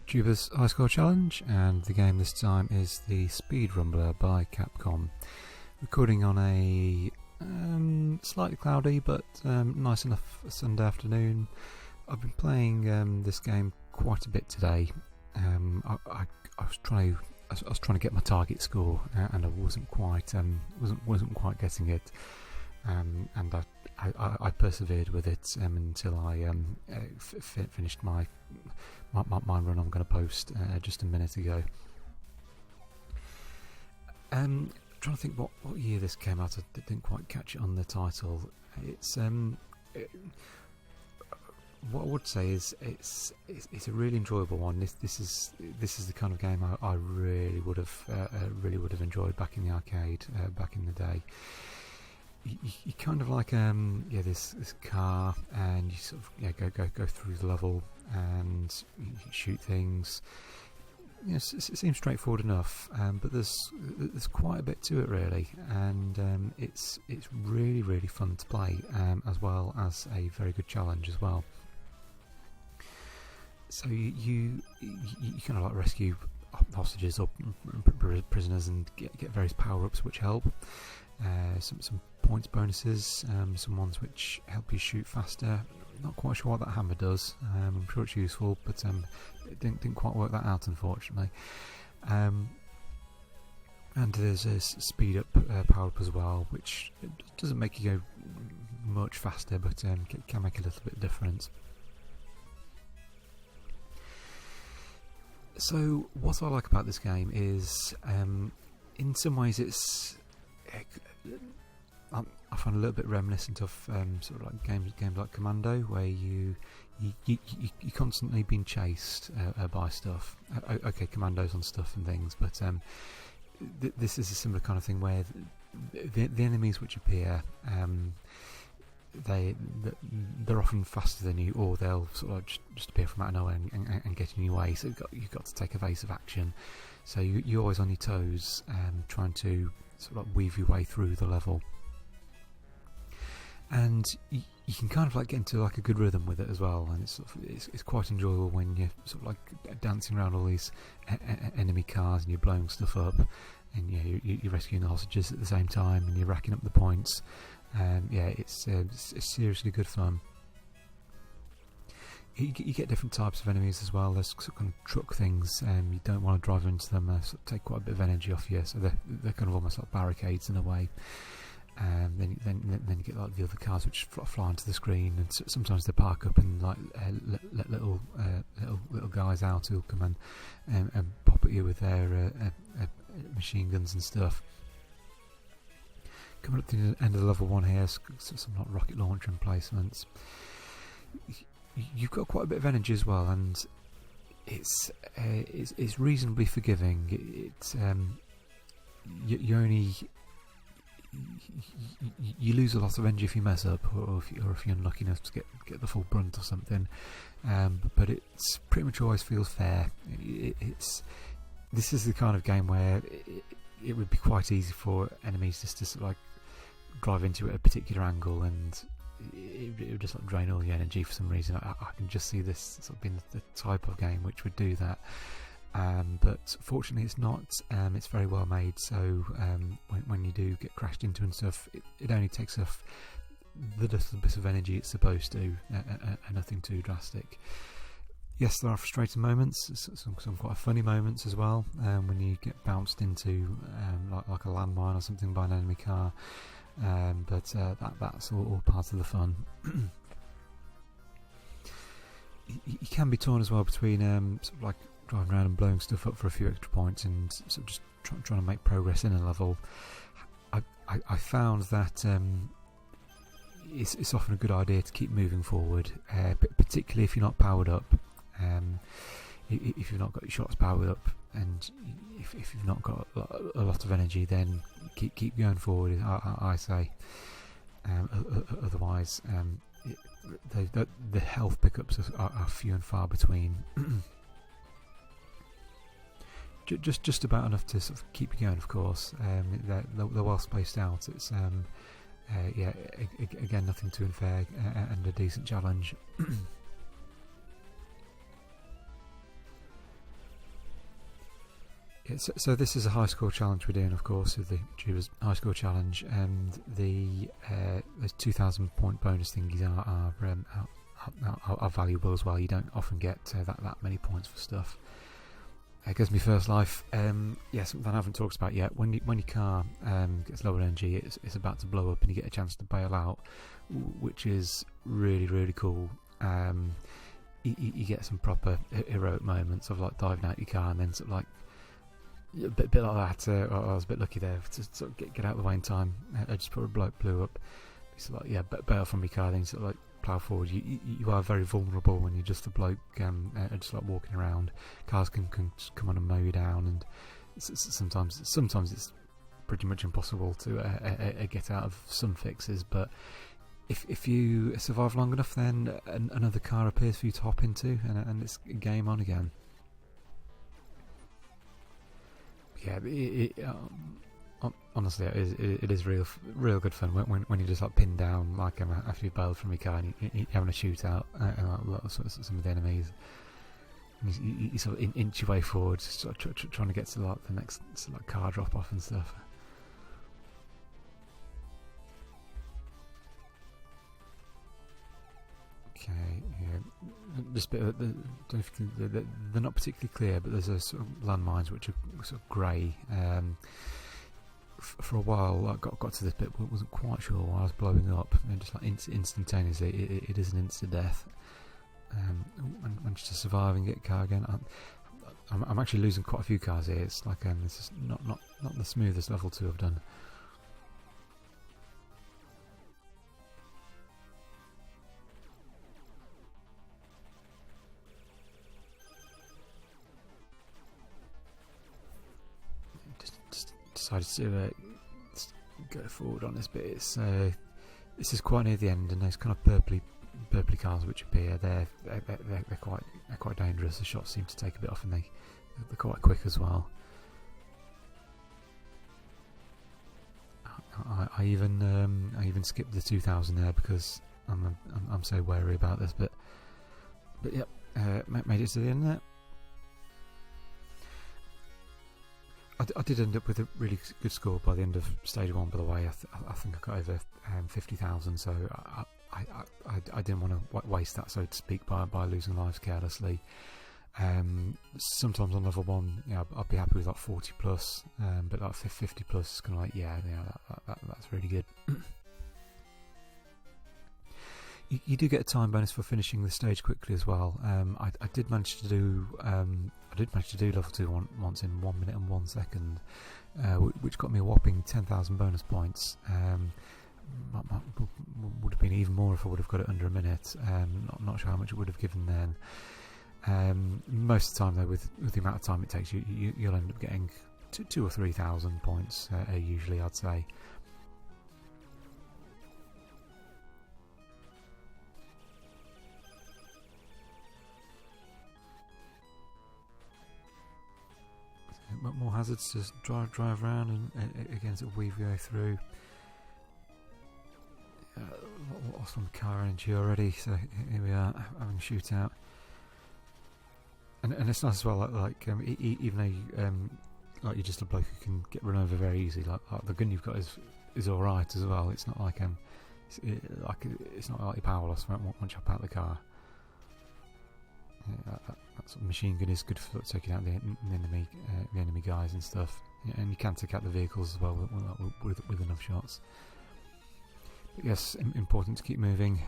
Juba's High Score Challenge, and the game this time is the Speed Rumbler by Capcom. Recording on a slightly cloudy but nice enough Sunday afternoon. I've been playing this game quite a bit today. I was trying to get my target score, and I wasn't quite getting it. And I persevered with it until I finished my run. I'm going to post just a minute ago. Trying to think what year this came out. I didn't quite catch it on the title. It's what I would say is it's a really enjoyable one. This is the kind of game I really would have enjoyed back in the arcade back in the day. You kind of like this car, and you sort of go through the level and you shoot things. It seems straightforward enough, but there's quite a bit to it really, and it's really fun to play, as well as a very good challenge as well. So you kind of like rescue hostages or prisoners and get various power-ups which help. Some points bonuses, some ones which help you shoot faster. Not quite sure what that hammer does. I'm sure it's useful, but it didn't quite work that out, unfortunately. And there's a speed up power up as well, which doesn't make you go much faster, but can make a little bit of difference. So what I like about this game is, in some ways, I find a little bit reminiscent of sort of like games like Commando, where you constantly being chased by stuff. Okay, Commando's on stuff and things, but this is a similar kind of thing where the enemies which appear, they're often faster than you, or they'll sort of just appear from out of nowhere and get in your way. So you've got to take evasive action. So you're always on your toes, trying to sort of like weave your way through the level. And you can kind of like get into like a good rhythm with it as well, and it's quite enjoyable when you're sort of like dancing around all these enemy cars and you're blowing stuff up, and you're rescuing the hostages at the same time, and you're racking up the points. It's seriously good fun. You get different types of enemies as well. There's sort of kind of truck things, you don't want to drive into them. They sort of take quite a bit of energy off you, so they're kind of almost like barricades in a way. Then you get like the other cars which fly onto the screen, and sometimes they park up and like let little guys out who'll come and pop at you with their machine guns and stuff. Coming up to the end of the level 1 here, some like rocket launcher emplacements. You've got quite a bit of energy as well, and it's reasonably forgiving. You lose a lot of energy if you mess up, or if you're unlucky enough to get the full brunt or something. But it's pretty much always feels fair. This is the kind of game where it would be quite easy for enemies just to sort of like drive into it at a particular angle, and it would just like drain all the energy for some reason. I can just see this sort of being the type of game which would do that. But fortunately it's not. It's very well made, so when you do get crashed into and stuff, it only takes off the little bit of energy it's supposed to, and nothing too drastic. Yes, there are frustrating moments, some quite funny moments as well, when you get bounced into like a landmine or something by an enemy car, but that's all part of the fun. You can be torn as well between sort of like driving around and blowing stuff up for a few extra points, and sort of just trying to make progress in a level. I found that it's often a good idea to keep moving forward, particularly if you're not powered up. If you've not got your shots powered up, and if you've not got a lot of energy, then keep going forward, I say. Otherwise, the health pickups are few and far between. Just about enough to sort of keep you going, of course. They're well spaced out. It's again, nothing too unfair, and a decent challenge. Yeah, so this is a high score challenge we're doing, of course, with the Tubers high score challenge, and those 2,000 point bonus thingies are valuable as well. You don't often get that many points for stuff. Goes my first life. Yeah, something I haven't talked about yet. When your car gets lower energy, it's about to blow up, and you get a chance to bail out, which is really cool. You get some proper heroic moments of like diving out your car and then sort of like a bit like that. I was a bit lucky there to sort of get out of the way in time. I just put a bloke blew up. Sort of like, bail from your car, then sort of like plough forward. You are very vulnerable when you're just a bloke, just like walking around. Cars can come on and mow you down, and sometimes it's pretty much impossible to get out of some fixes. But if you survive long enough, then another car appears for you to hop into, and it's game on again. Yeah, honestly, it is real good fun when you just like pinned down like after you bailed from your car and you're having a shootout some of the enemies. You sort of inch your way forward, sort of trying to get to like the next sort of, like, car drop off and stuff. Okay, yeah. Just a bit. Don't know if you can, they're not particularly clear, but there's a sort of landmines which are sort of grey. For a while, I got to this bit, but wasn't quite sure why I was blowing up, and just like instantaneously, it is an instant death. Managed to survive and get a car again. I'm actually losing quite a few cars here. It's like this is not the smoothest level 2 I've done. Decided to go forward on this bit. This is quite near the end, and those kind of purpley cars which appear, they're quite dangerous. The shots seem to take a bit off, and they're quite quick as well. I even skipped the 2,000 there because I'm so wary about this, but yep, made it to the end there. I did end up with a really good score by the end of stage 1, by the way. I think I got over 50,000, so I didn't want to waste that, so to speak, by losing lives carelessly. Sometimes on level 1, I'd be happy with like 40 plus, but like 50 plus is kind of like, that's really good. You do get a time bonus for finishing the stage quickly as well. I did manage to do level 2 once in 1 minute and 1 second, which got me a whopping 10,000 bonus points. Would have been even more if I would have got it under a minute. Not sure how much it would have given then. Most of the time though, with the amount of time it takes, you'll end up getting 2,000 or 3,000 points usually, I'd say. More hazards to drive around and again sort of weave your way through. Lost some car energy already, so here we are having a shootout. And it's nice as well, even though like you're just a bloke who can get run over very easily, like the gun you've got is all right as well. It's not like it's not like you're powerless once you hop out the car. That sort of machine gun is good for taking out the enemy guys and stuff, and you can take out the vehicles as well with enough shots. But yes, important to keep moving.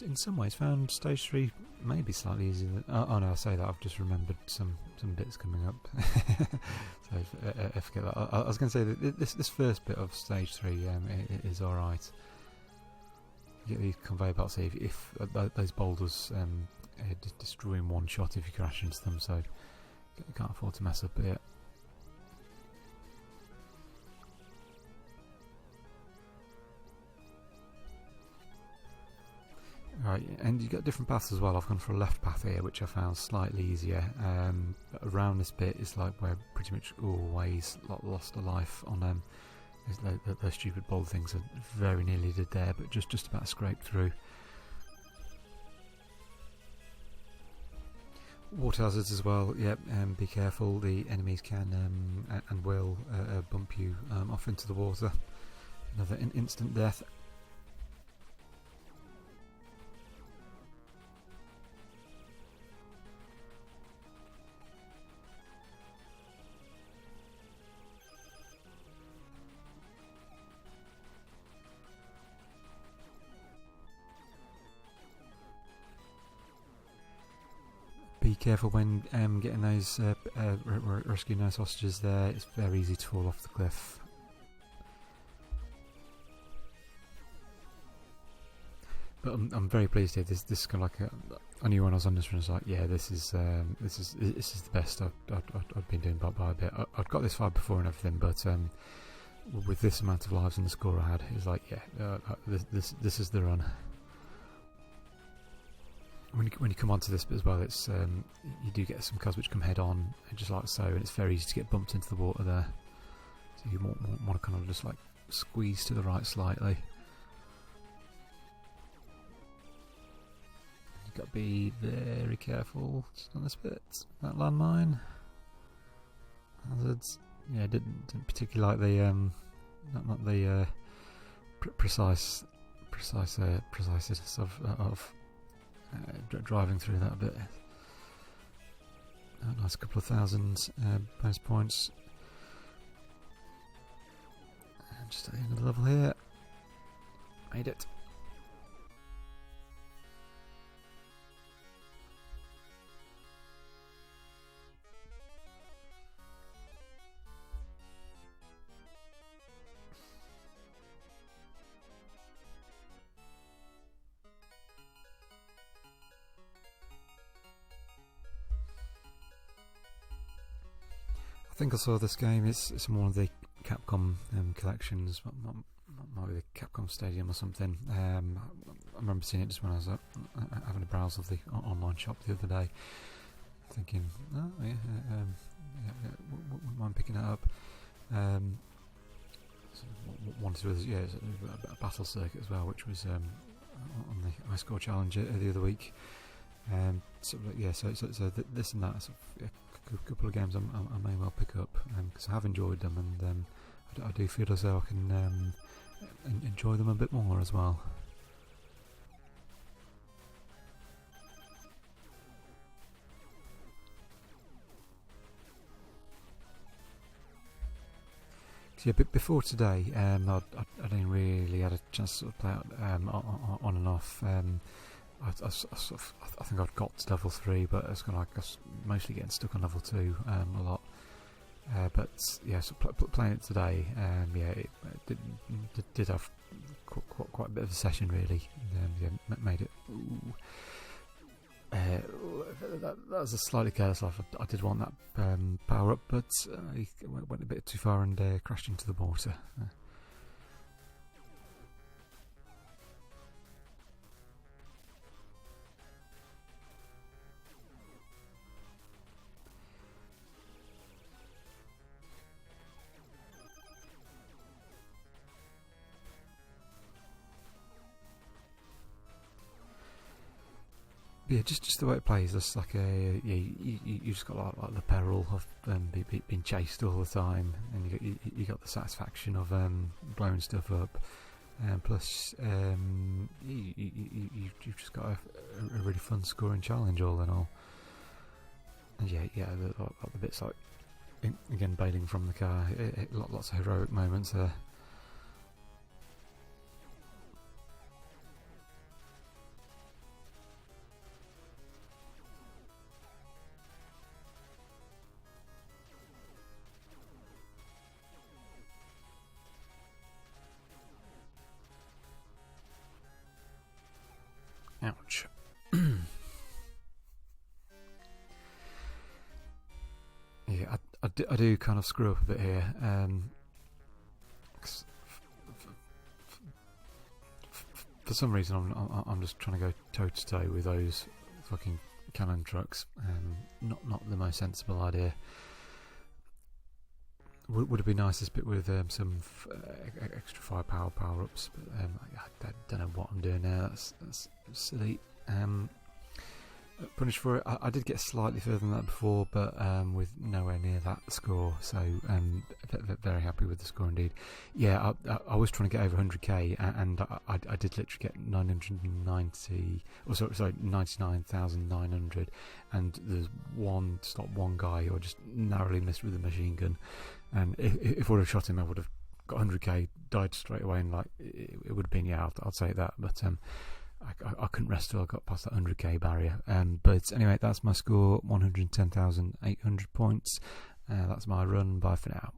In some ways, found stage 3 maybe slightly easier. Oh no, I say that, I've just remembered some bits coming up. So I forget that. I was going to say that this first bit of stage 3 is alright. You get these conveyor belts here. If those boulders destroy in one shot if you crash into them, so you can't afford to mess up it. Right, and you got different paths as well. I've gone for a left path here, which I found slightly easier. Around this bit is like where pretty much always lost a life on them. Those stupid boulder things are very nearly did there, but just about scraped through. Water hazards as well. Yep, be careful. The enemies can and will bump you off into the water. Another instant death. Be careful when getting those rescuing those hostages there. It's very easy to fall off the cliff. But I'm very pleased here. This is kind of like I knew when I was on this one, I was like, yeah, this is the best I've been doing by a bit. I'd got this far before and everything, but with this amount of lives and the score I had, it was like, yeah, this is the run. When you come onto this bit as well, it's you do get some cars which come head on, just like so, and it's very easy to get bumped into the water there. So you want to kind of just like squeeze to the right slightly. You've got to be very careful just on this bit. That landmine hazards. Yeah, didn't particularly like the not the preciseness of driving through that bit. A nice couple of thousand bonus points. And just at the end of the level here. Made it. I think I saw this game. It's in one of the Capcom collections, might be the Capcom Stadium or something. I remember seeing it just when I was having a browse of the online shop the other day, thinking, oh yeah, wouldn't mind picking it up. Wanted to, yeah, a battle circuit as well, which was on the Ice Score Challenge the other week. So this and that. A couple of games I may well pick up because I have enjoyed them, and I do feel as though I can enjoy them a bit more as well. Yeah, but before today, I didn't really had a chance to sort of play out on and off. I think I'd got to level 3, but it's kind of like I was mostly getting stuck on level 2 a lot. But yeah, so playing it today, it did have quite a bit of a session really. Made it. That was a slightly careless life. I did want that power up, but I went a bit too far and crashed into the water. Yeah, just the way it plays, it's like you just got like the peril of being chased all the time, and you got the satisfaction of blowing stuff up, and plus you've just got a really fun scoring challenge all in all. And the bits like again bailing from the car, lots of heroic moments there. Ouch. Yeah, I do kind of screw up a bit here. for some reason I'm just trying to go toe to toe with those fucking cannon trucks. Not the most sensible idea. Would it be nice to spit with some extra firepower power-ups, but I don't know what I'm doing now. That's silly. Punished for it. I did get slightly further than that before, but with nowhere near that score, so very happy with the score indeed. Yeah, I was trying to get over 100k, and I did literally get 99,900, and there's one guy who I just narrowly missed with a machine gun, and if I would have shot him, I would have got 100k, died straight away, and like it would have been, yeah, I'll say that, but I couldn't rest till I got past that 100k barrier. But anyway, that's my score, 110,800 points. That's my run. Bye for now.